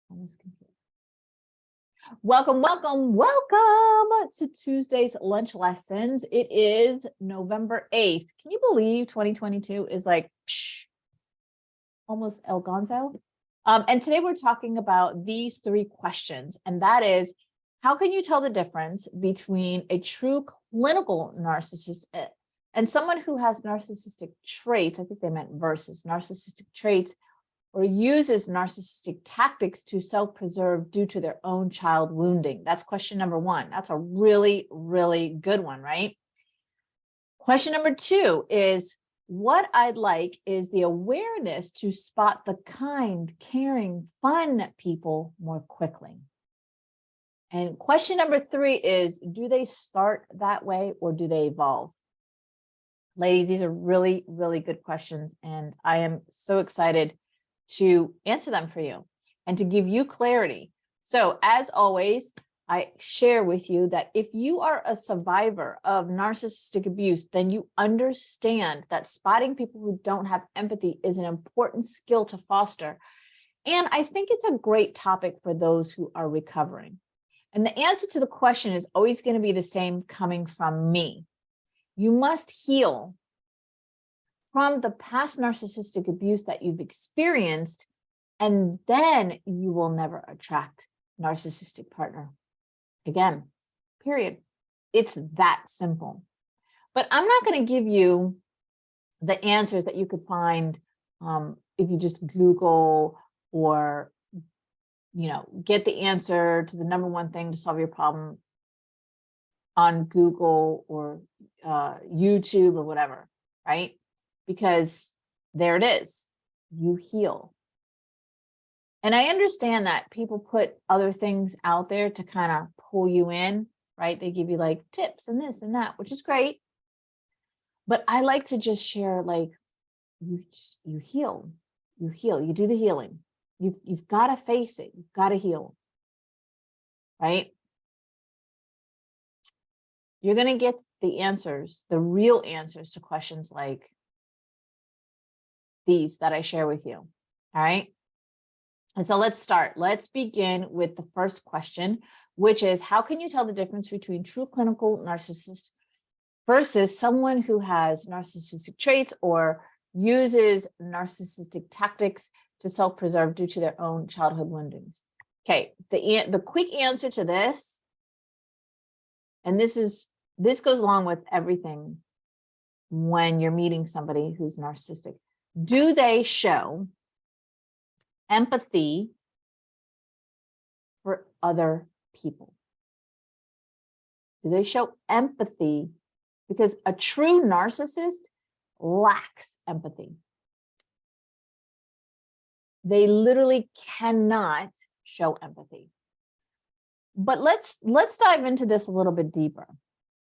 Almost confused. Welcome, welcome, welcome to Tuesday's lunch lessons. It is November 8th. Can you believe 2022 is like almost El Gonzo? And today we're talking about these three questions, and that is, how can you tell the difference between a true clinical narcissist and someone who has narcissistic traits? I think they meant versus narcissistic traits, or uses narcissistic tactics to self-preserve due to their own child wounding. That's question number one. That's a really, really good one, right? Question number two is, what I'd like is the awareness to spot the kind, caring, fun people more quickly. And question number three is, do they start that way or do they evolve? Ladies, these are really, really good questions, and I am so excited to answer them for you and to give you clarity. So as always, I share with you that if you are a survivor of narcissistic abuse, then you understand that spotting people who don't have empathy is an important skill to foster. And I think it's a great topic for those who are recovering. And the answer to the question is always going to be the same coming from me. You must heal from the past narcissistic abuse that you've experienced, and then you will never attract a narcissistic partner again, period. It's that simple. But I'm not going to give you the answers that you could find if you just Google or, get the answer to the number one thing to solve your problem on Google or YouTube or whatever, right? Because there it is, you heal. And I understand that people put other things out there to kind of pull you in, right? They give you like tips and this and that, which is great. But I like to just share, like, you heal, you do the healing. You've got to face it. You've got to heal, right? You're going to get the answers, the real answers to questions like these that I share with you. All right. And so let's start. Let's begin with the first question, which is, how can you tell the difference between true clinical narcissist versus someone who has narcissistic traits or uses narcissistic tactics to self-preserve due to their own childhood woundings? Okay, the quick answer to this, and this goes along with everything when you're meeting somebody who's narcissistic. Do they show empathy for other people? Do they show empathy? Because a true narcissist lacks empathy. They literally cannot show empathy. But let's dive into this a little bit deeper.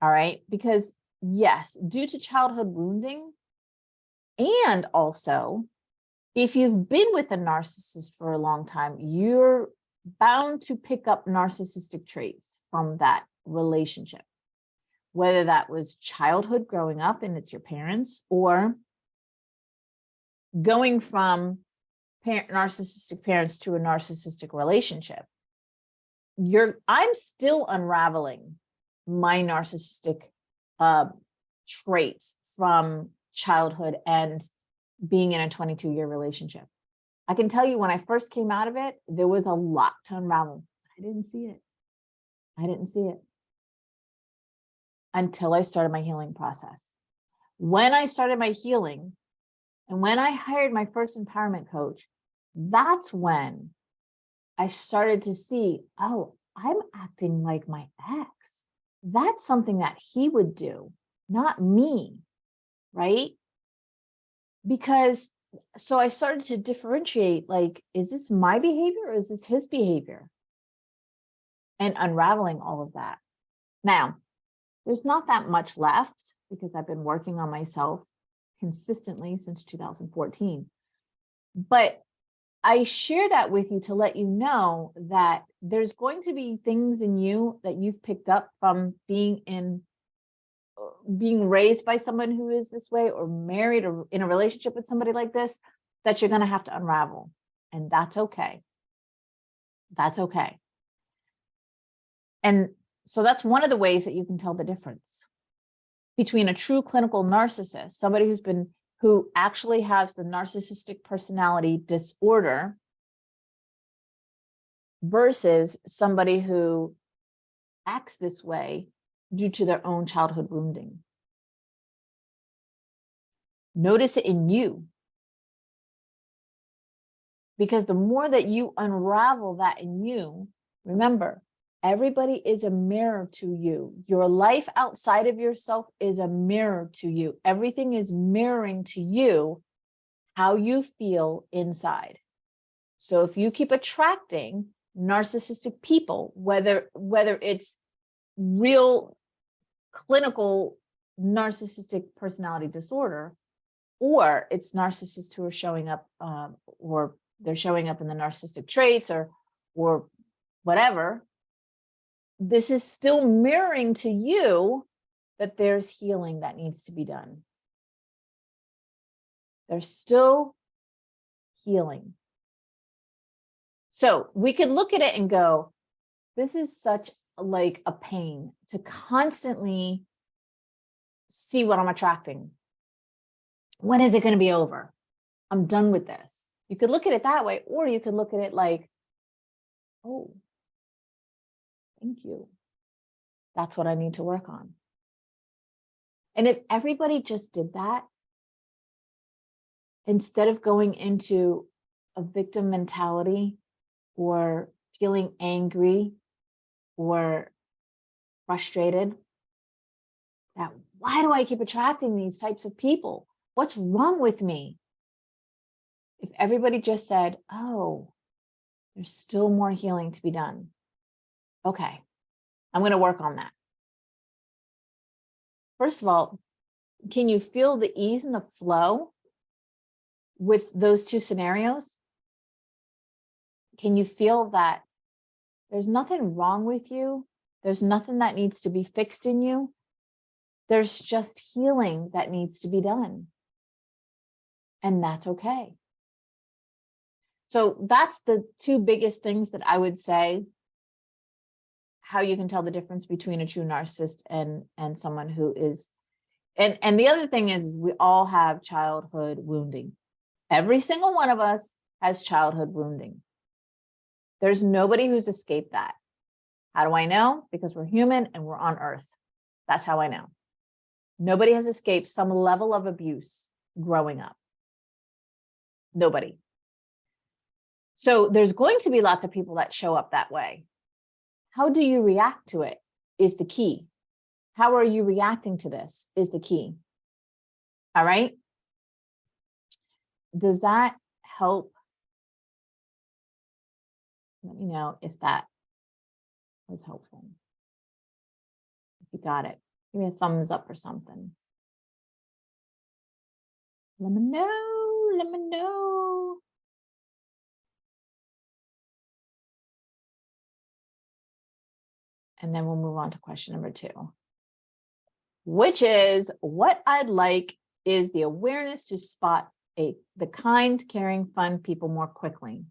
All right, because yes, due to childhood wounding, and also if you've been with a narcissist for a long time, you're bound to pick up narcissistic traits from that relationship, whether that was childhood growing up and it's your parents, or going from narcissistic parents to a narcissistic relationship. I'm still unraveling my narcissistic traits from childhood and being in a 22-year relationship. I can tell you, when I first came out of it, there was a lot to unravel. I didn't see it. I didn't see it until I started my healing process. When I started my healing and when I hired my first empowerment coach, that's when I started to see, oh, I'm acting like my ex. That's something that he would do, not me, right? Because so I started to differentiate, like, is this my behavior or is this his behavior? And unraveling all of that. Now, there's not that much left because I've been working on myself consistently since 2014. But I share that with you to let you know that there's going to be things in you that you've picked up from being raised by someone who is this way, or married or in a relationship with somebody like this, that you're going to have to unravel. And that's okay. That's okay. And so that's one of the ways that you can tell the difference between a true clinical narcissist, somebody who actually has the narcissistic personality disorder, versus somebody who acts this way due to their own childhood wounding. Notice it in you. Because the more that you unravel that in you, remember, everybody is a mirror to you. Your life outside of yourself is a mirror to you. Everything is mirroring to you how you feel inside. So if you keep attracting narcissistic people, whether it's real clinical narcissistic personality disorder, or it's narcissists who are showing up, or they're showing up in the narcissistic traits or whatever, this is still mirroring to you that there's healing that needs to be done. There's still healing. So we could look at it and go, this is such like a pain to constantly see what I'm attracting. When is it going to be over? I'm done with this. You could look at it that way, or you could look at it like, oh, thank you. That's what I need to work on. And if everybody just did that, instead of going into a victim mentality or feeling angry or frustrated, that why do I keep attracting these types of people? What's wrong with me? If everybody just said, oh, there's still more healing to be done. Okay, I'm going to work on that. First of all, can you feel the ease and the flow with those two scenarios? Can you feel that there's nothing wrong with you? There's nothing that needs to be fixed in you. There's just healing that needs to be done. And that's okay. So that's the two biggest things that I would say, how you can tell the difference between a true narcissist and someone who is, and the other thing is we all have childhood wounding. Every single one of us has childhood wounding. There's nobody who's escaped that. How do I know? Because we're human and we're on earth. That's how I know. Nobody has escaped some level of abuse growing up. Nobody. So there's going to be lots of people that show up that way. How do you react to it is the key. How are you reacting to this is the key. All right. Does that help? Let me know if that was helpful. If you got it, give me a thumbs up or something. Let me know. Let me know. And then we'll move on to question number 2, which is what I'd like is the awareness to spot the kind, caring, fun people more quickly.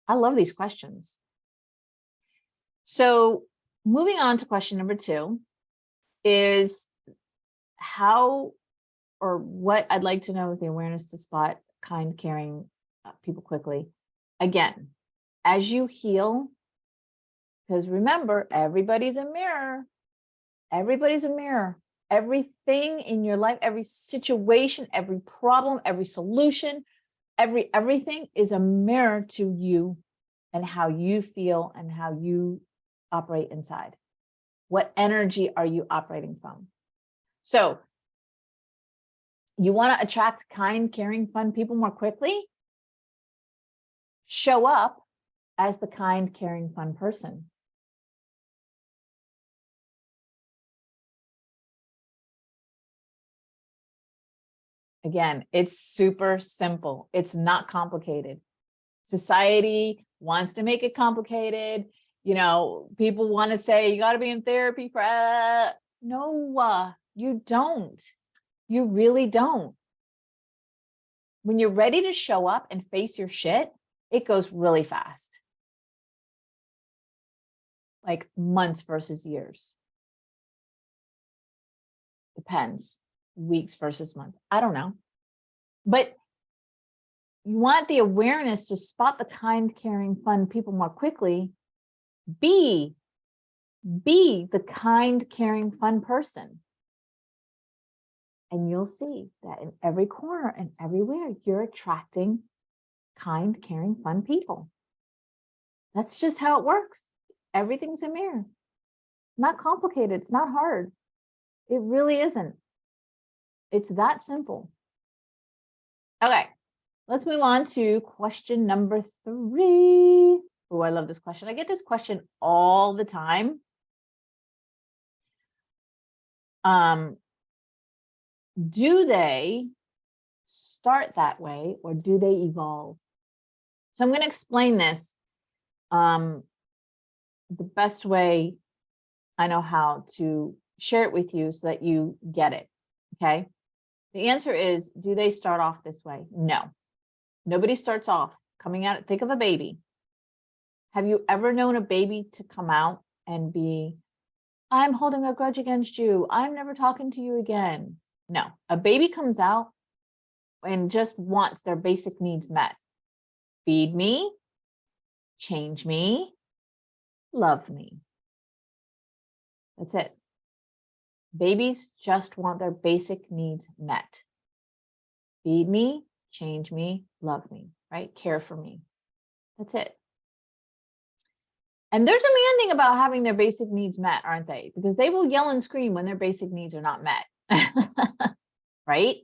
I love these questions. So moving on to question number 2 is how or what I'd like to know is the awareness to spot kind, caring people quickly. Again, as you heal, because remember, everybody's a mirror. Everybody's a mirror. Everything in your life, every situation, every problem, every solution, everything is a mirror to you and how you feel and how you operate inside. What energy are you operating from? So you want to attract kind, caring, fun people more quickly? Show up as the kind, caring, fun person. Again, it's super simple. It's not complicated. Society wants to make it complicated. You know, people want to say you got to be in therapy for, no, you don't. You really don't. when you're ready to show up and face your shit, it goes really fast. Like months versus years. Depends. Weeks versus months. I don't know. But you want the awareness to spot the kind, caring, fun people more quickly. Be the kind, caring, fun person. And you'll see that in every corner and everywhere, you're attracting kind, caring, fun people. That's just how it works. Everything's a mirror. Not complicated. It's not hard. It really isn't. It's that simple. Okay, let's move on to question number 3. Oh, I love this question. I get this question all the time. Do they start that way or do they evolve? So I'm going to explain this the best way I know how to share it with you so that you get it. Okay. The answer is, do they start off this way? No. Nobody starts off coming out. Think of a baby. Have you ever known a baby to come out and be, I'm holding a grudge against you, I'm never talking to you again? No, a baby comes out and just wants their basic needs met. Feed me, change me, love me. That's it. Babies just want their basic needs met. Feed me, change me, love me, right? Care for me. That's it. And they're demanding about having their basic needs met, aren't they? Because they will yell and scream when their basic needs are not met. Right?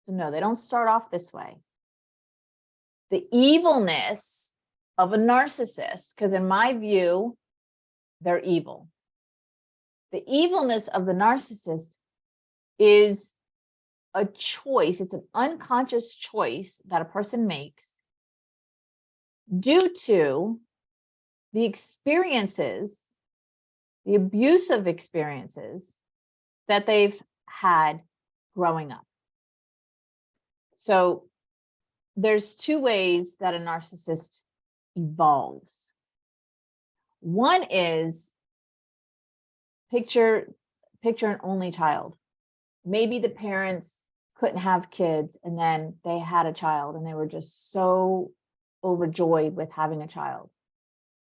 So no, they don't start off this way. The evilness of a narcissist, because in my view, they're evil. The evilness of the narcissist is a choice. It's an unconscious choice that a person makes due to the experiences, the abusive experiences that they've had growing up. So there's 2 ways that a narcissist evolves. One is picture an only child. Maybe the parents couldn't have kids and then they had a child and they were just so overjoyed with having a child.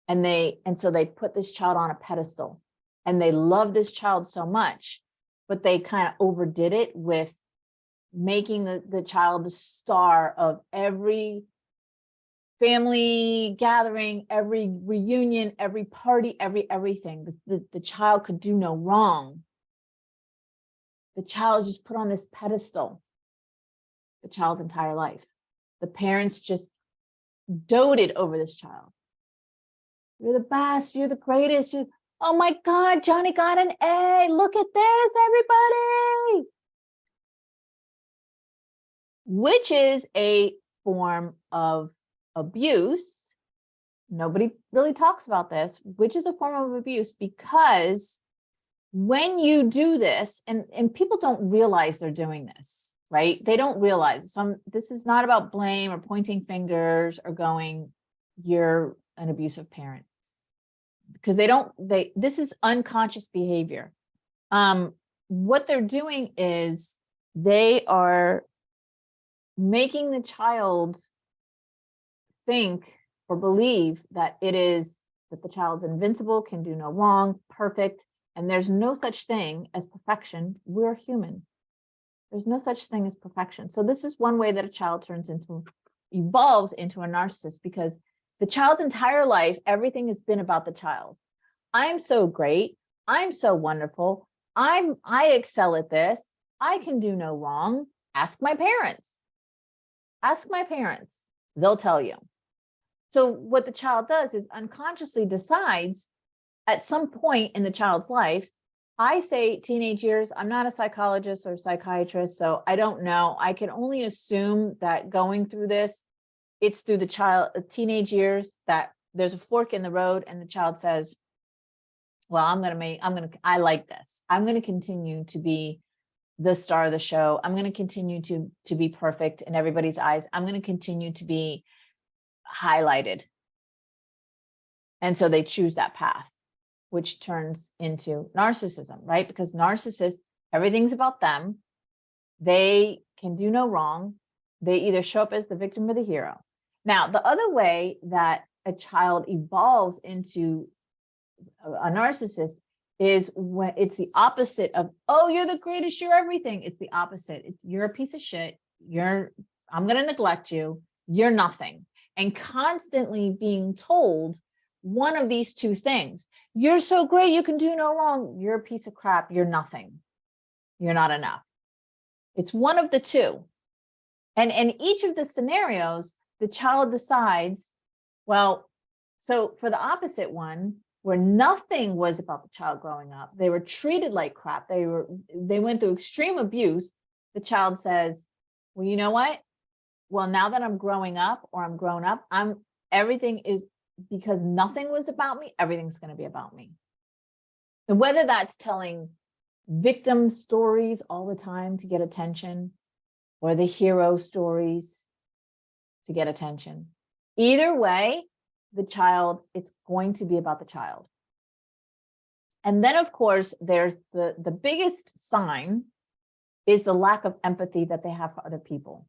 And so they put this child on a pedestal and they love this child so much, but they kind of overdid it with making the child the star of every family gathering, every reunion, every party, everything. The child could do no wrong. The child just put on this pedestal the child's entire life. The parents just doted over this child. You're the best, you're the greatest. Oh my God, Johnny got an A. Look at this, everybody. Which is a form of abuse. Nobody really talks about this, which is a form of abuse, because when you do this, and people don't realize they're doing this, right? They don't realize. This is not about blame or pointing fingers or going, you're an abusive parent. Because this is unconscious behavior. What they're doing is they are making the child think or believe that the child's invincible, can do no wrong, perfect, and there's no such thing as perfection. We're human. There's no such thing as perfection. So this is one way that a child evolves into a narcissist, because the child's entire life, everything has been about the child. I'm so great. I'm so wonderful. I excel at this. I can do no wrong. Ask my parents. Ask my parents. They'll tell you. So what the child does is unconsciously decides at some point in the child's life, I say teenage years, I'm not a psychologist or psychiatrist, so I don't know. I can only assume that going through this, it's through the teenage years that there's a fork in the road and the child says, well, I like this. I'm going to continue to be the star of the show. I'm going to continue to be perfect in everybody's eyes. I'm going to continue to be highlighted. And so they choose that path, which turns into narcissism, right? Because narcissists, everything's about them. They can do no wrong. They either show up as the victim or the hero. Now, the other way that a child evolves into a narcissist is when it's the opposite of, oh, you're the greatest, you're everything. It's the opposite. It's you're a piece of shit. I'm going to neglect you. You're nothing. And constantly being told one of these two things. You're so great. You can do no wrong. You're a piece of crap. You're nothing. You're not enough. It's one of the two. And in each of the scenarios, the child decides, well, so for the opposite one, where nothing was about the child growing up, they were treated like crap. They went through extreme abuse. The child says, well, you know what? Well, now that I'm growing up or I'm grown up, everything is because nothing was about me. Everything's going to be about me. And whether that's telling victim stories all the time to get attention or the hero stories to get attention, either way, the child, it's going to be about the child. And then, of course, there's the biggest sign is the lack of empathy that they have for other people,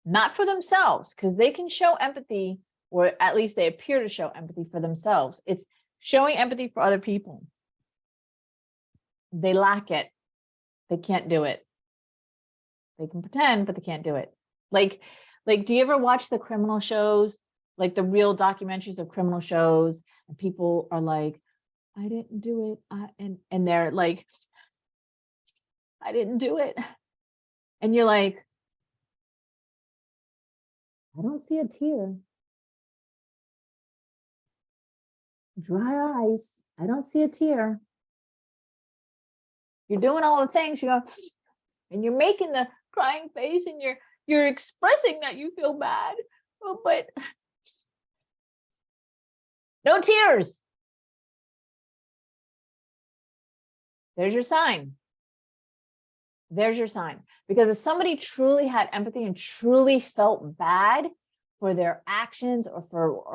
not for themselves, because they can show empathy, or at least they appear to show empathy for themselves. It's showing empathy for other people. They lack it. They can't do it. They can pretend, but they can't do it. Like, do you ever watch the criminal shows? Like the real documentaries of criminal shows, and people are like, I didn't do it. And they're like, I didn't do it. And you're like, I don't see a tear. Dry eyes. I don't see a tear. You're doing all the things, you go, and you're making the crying face, and you're expressing that you feel bad, but no tears. There's your sign. There's your sign. Because if somebody truly had empathy and truly felt bad for their actions or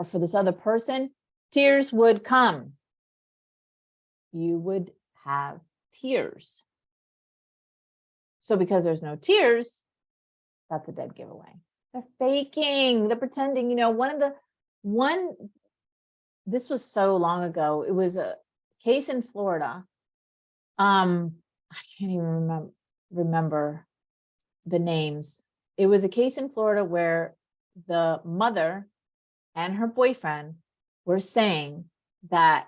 for this other person, tears would come. You would have tears. So because there's no tears, that's a dead giveaway. They're faking, they're pretending. You know, this was so long ago. It was a case in Florida. I can't even remember the names. It was a case in Florida where the mother and her boyfriend were saying that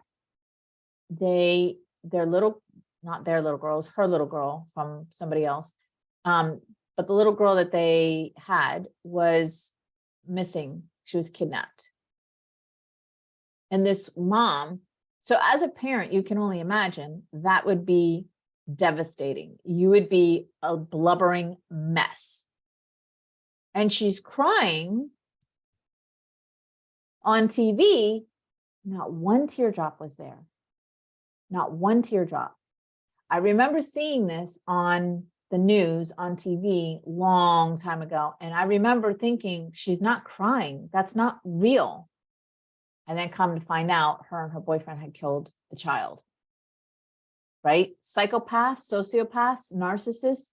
her little girl from somebody else, but the little girl that they had was missing. She was kidnapped. And this mom, so as a parent, you can only imagine that would be devastating. You would be a blubbering mess. And she's crying on TV. Not one teardrop was there. Not one teardrop. I remember seeing this on the news on TV long time ago. And I remember thinking, she's not crying. That's not real. And then come to find out her and her boyfriend had killed the child. Right? Psychopaths, sociopaths, narcissists,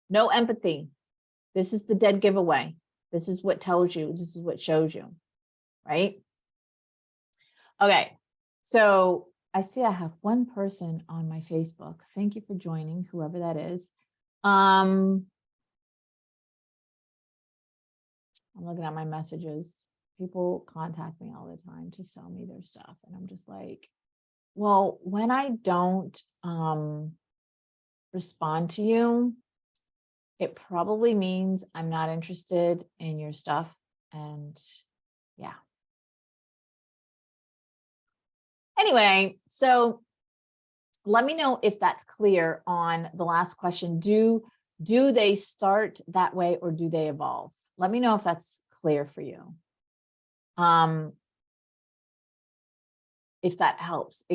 no empathy. This is the dead giveaway. This is what tells you, this is what shows you. Right? Okay. So I see I have one person on my Facebook. Thank you for joining, whoever that is. I'm looking at my messages. People contact me all the time to sell me their stuff. And I'm just like, well, when I don't respond to you, it probably means I'm not interested in your stuff. And yeah. Anyway, so let me know if that's clear on the last question. Do they start that way or do they evolve? Let me know if that's clear for you. If that helps,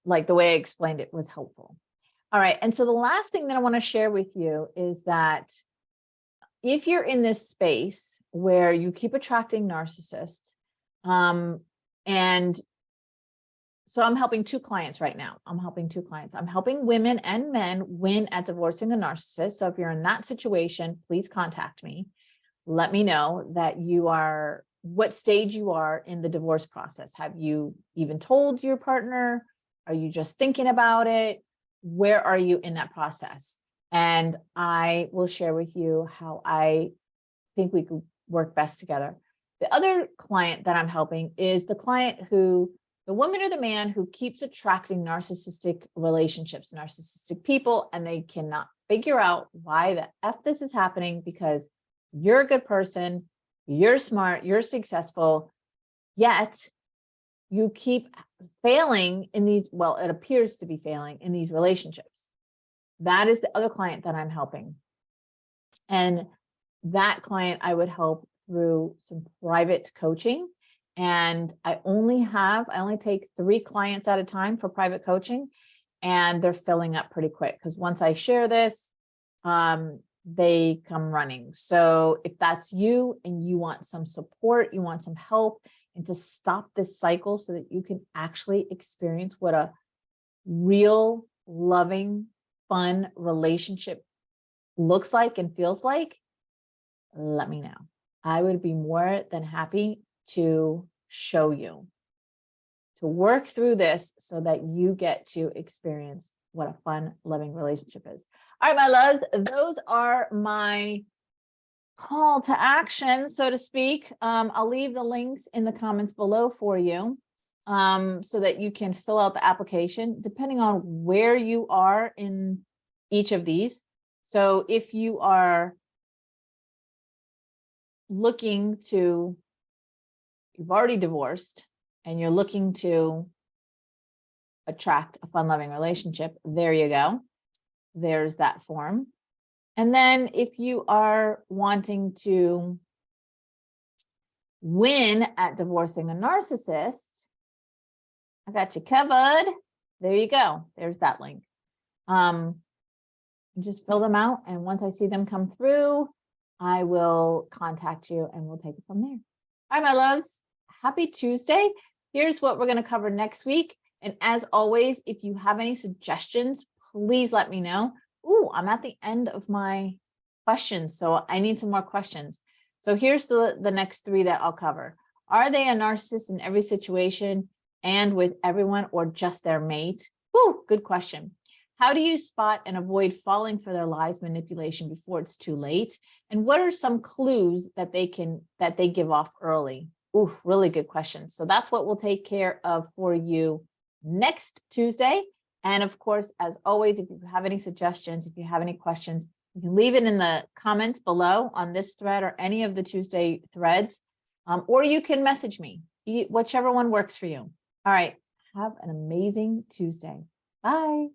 like the way I explained it was helpful. All right. And so the last thing that I want to share with you is that if you're in this space where you keep attracting narcissists, and so I'm helping two clients right now. I'm helping women and men win at divorcing a narcissist. So if you're in that situation, please contact me. Let me know that what stage you are in the divorce process. Have you even told your partner? Are you just thinking about it? Where are you in that process? And I will share with you how I think we could work best together. The other client that I'm helping is the woman or the man who keeps attracting narcissistic relationships, narcissistic people, and they cannot figure out why the F this is happening, because you're a good person, you're smart, you're successful, yet you keep failing in these, well, it appears to be failing in these relationships. That is the other client that I'm helping. And that client I would help through some private coaching. And I only take 3 clients at a time for private coaching, and they're filling up pretty quick because once I share this, they come running. So if that's you and you want some support, you want some help, and to stop this cycle so that you can actually experience what a real, loving, fun relationship looks like and feels like, let me know. I would be more than happy to show you, to work through this so that you get to experience what a fun, loving relationship is. All right, my loves, those are my call to action, so to speak. I'll leave the links in the comments below for you, so that you can fill out the application depending on where you are in each of these. So if you are you've already divorced and you're looking to attract a fun, loving relationship, there you go. There's that form. And then if you are wanting to win at divorcing a narcissist, I got you covered. There you go. There's that link. Just fill them out. And once I see them come through, I will contact you and we'll take it from there. All right, my loves, happy Tuesday. Here's what we're going to cover next week. And as always, if you have any suggestions, please let me know. Ooh, I'm at the end of my questions, so I need some more questions. So here's the next 3 that I'll cover. Are they a narcissist in every situation and with everyone, or just their mate? Ooh, good question. How do you spot and avoid falling for their lies, manipulation before it's too late? And what are some clues that they give off early? Ooh, really good questions. So that's what we'll take care of for you next Tuesday. And of course, as always, if you have any suggestions, if you have any questions, you can leave it in the comments below on this thread or any of the Tuesday threads, or you can message me, whichever one works for you. All right, have an amazing Tuesday. Bye.